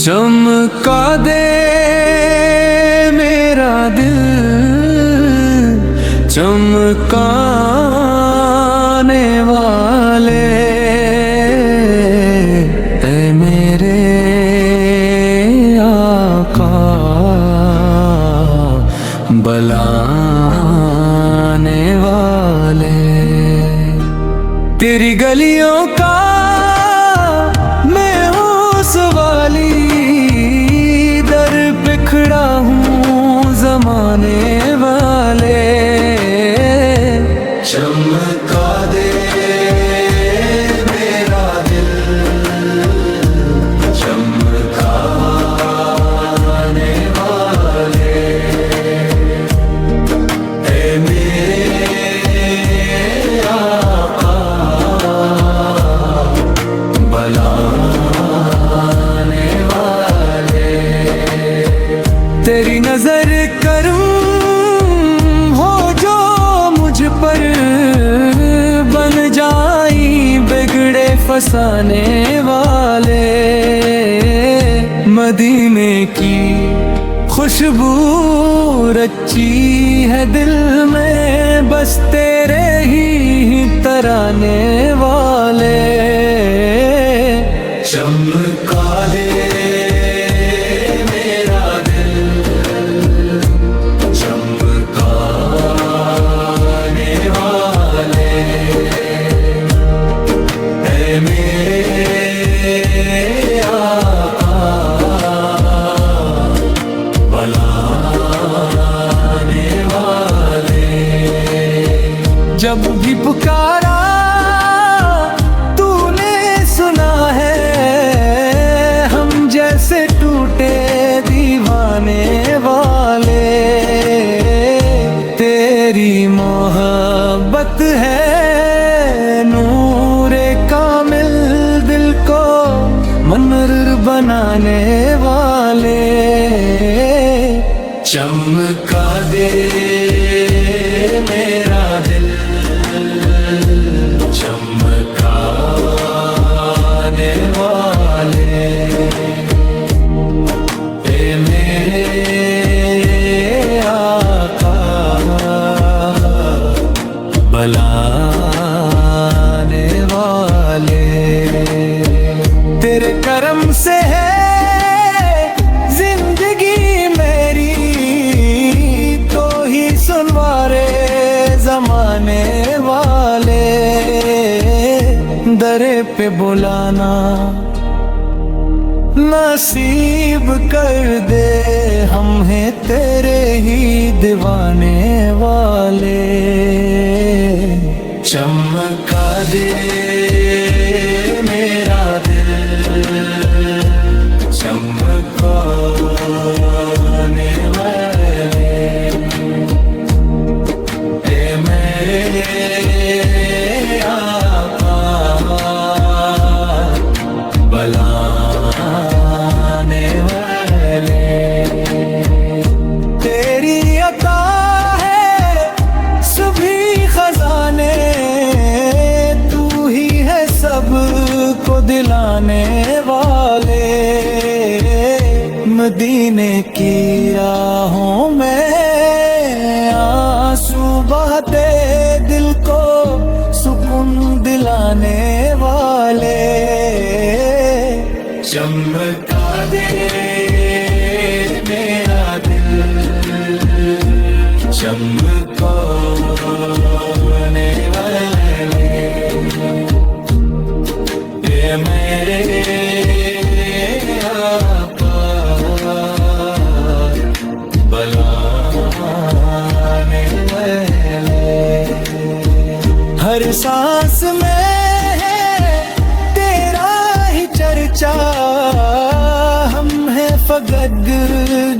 चमका दे मेरा दिल चमकाने वाले, ऐ मेरे आका बलाने वाले। तेरी गलियों का मैं हूँ सवाली, दर पे खड़ा हूँ ज़माने वाले। चमका दे मेरा दिल चमकाने वाले, ऐ मेरे आका बलाने वाले। तेरी नजर करूं हो जो मुझ पर, बन जाई बिगड़े फसाने वाले। मदीने की खुशबू रची है दिल में, बस तेरे ही तराने वाले। चमका दे मेरा दिल चमकाने वाले, ऐ मेरे आका बलाने वाले। जब भी पुकारा तूने सुना है, हम जैसे टूटे दीवाने वाले। तेरी मोहब्बत है नूरे कामिल, दिल को मनर बनाने वाले। चमका दे मेरा दिल चमकाने वाले, ऐ मेरे आका बलाने वाले। तेरे करम से है जिंदगी मेरी, तो ही सुनवारे ज़माने वाले। दरे पे बुलाना नसीब कर दे, हम हैं तेरे ही दीवाने वाले। चमका दे मेरा दिल चमकाने वाले, ऐ मेरे आका बलाने वाले। तेरी अता है सभी खजाने, तू ही है सबको दिलाने वाले। मदीने की राहों में आंसू बहते, दिल को सुकून दिलाने वाले। चमका दे मेरा दिल चमकाने वाले, ऐ मेरे आका बलाने वाले। हर सांस में है तेरा ही चर्चा, हम हैं फगद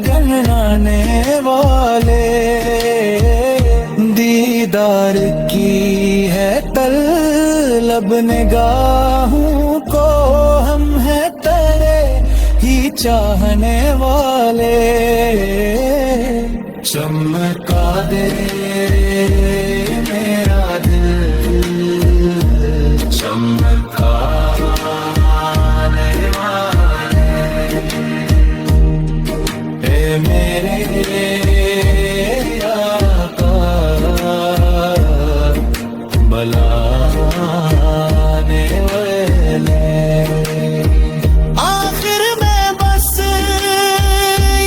गनगाने वाले। दीदार की है तलब निगाहों को, हम हैं तेरे ही चाहने वाले। चमका दे मेरा दिल, चमकाने वाले ए मेरे आका, बुलाने वाले। आखिर में बस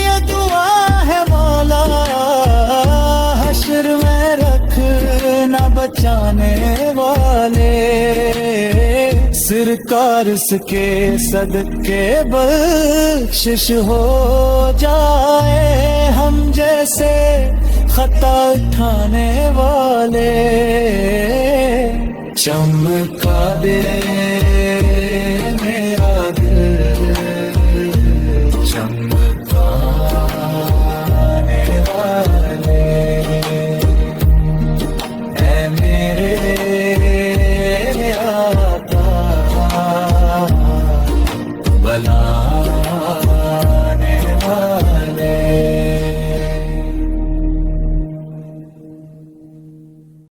ये दुआ है मौला, हश्र में रखना बचाने वाले। सरकार के सदके बख्शिश हो जाए हम जैसे खता उठाने वाले। चमका दे